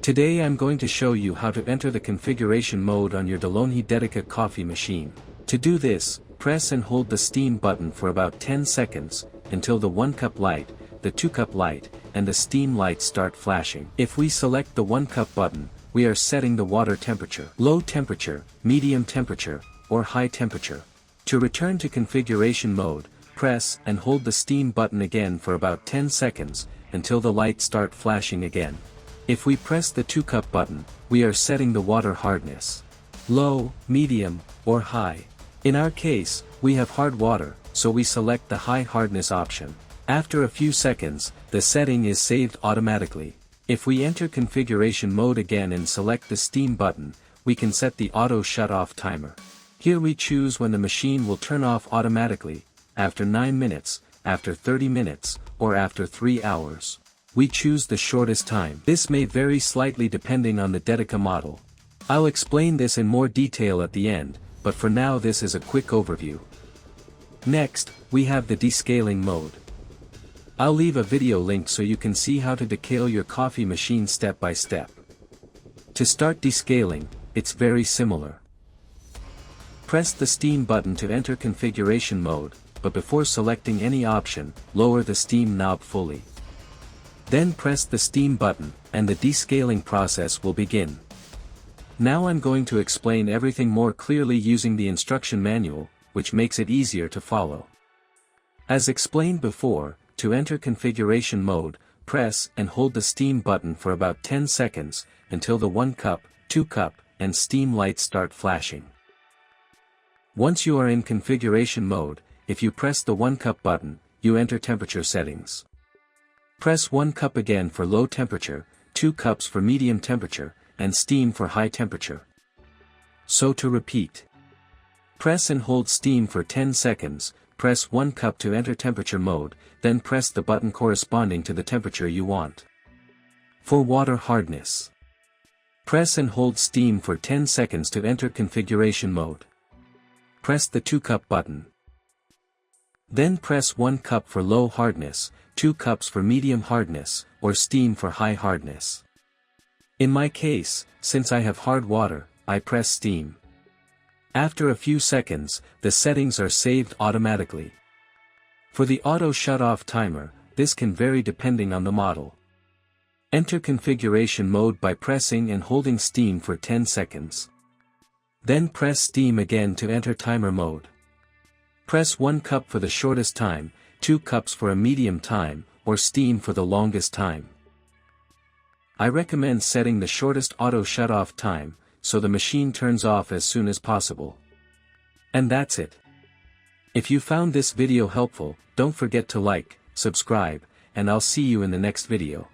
Today I'm going to show you how to enter the configuration mode on your De'Longhi Dedica coffee machine. To do this, press and hold the steam button for about 10 seconds, until the 1 cup light, the 2 cup light, and the steam light start flashing. If we select the 1 cup button, we are setting the water temperature, low temperature, medium temperature, or high temperature. To return to configuration mode, press and hold the steam button again for about 10 seconds, until the lights start flashing again. If we press the 2 cup button, we are setting the water hardness, low, medium, or high. In our case, we have hard water, so we select the high hardness option. After a few seconds, the setting is saved automatically. If we enter configuration mode again and select the steam button, we can set the auto shut-off timer. Here we choose when the machine will turn off automatically, after 9 minutes, after 30 minutes, or after 3 hours. We choose the shortest time. This may vary slightly depending on the Dedica model. I'll explain this in more detail at the end, but for now this is a quick overview. Next, we have the descaling mode. I'll leave a video link so you can see how to decale your coffee machine step by step. To start descaling, it's very similar. Press the steam button to enter configuration mode, but before selecting any option, lower the steam knob fully. Then press the steam button, and the descaling process will begin. Now I'm going to explain everything more clearly using the instruction manual, which makes it easier to follow. As explained before, to enter configuration mode, press and hold the steam button for about 10 seconds, until the 1 cup, 2 cup, and steam lights start flashing. Once you are in configuration mode, if you press the 1 cup button, you enter temperature settings. Press 1 cup again for low temperature, 2 cups for medium temperature, and steam for high temperature. So to repeat. Press and hold steam for 10 seconds, press 1 cup to enter temperature mode, then press the button corresponding to the temperature you want. For water hardness. Press and hold steam for 10 seconds to enter configuration mode. Press the 2 cup button. Then press 1 cup for low hardness, 2 cups for medium hardness, or steam for high hardness. In my case, since I have hard water, I press steam. After a few seconds, the settings are saved automatically. For the auto shut-off timer, this can vary depending on the model. Enter configuration mode by pressing and holding steam for 10 seconds. Then press steam again to enter timer mode. Press 1 cup for the shortest time, 2 cups for a medium time, or steam for the longest time. I recommend setting the shortest auto shut-off time, so the machine turns off as soon as possible. And that's it. If you found this video helpful, don't forget to like, subscribe, and I'll see you in the next video.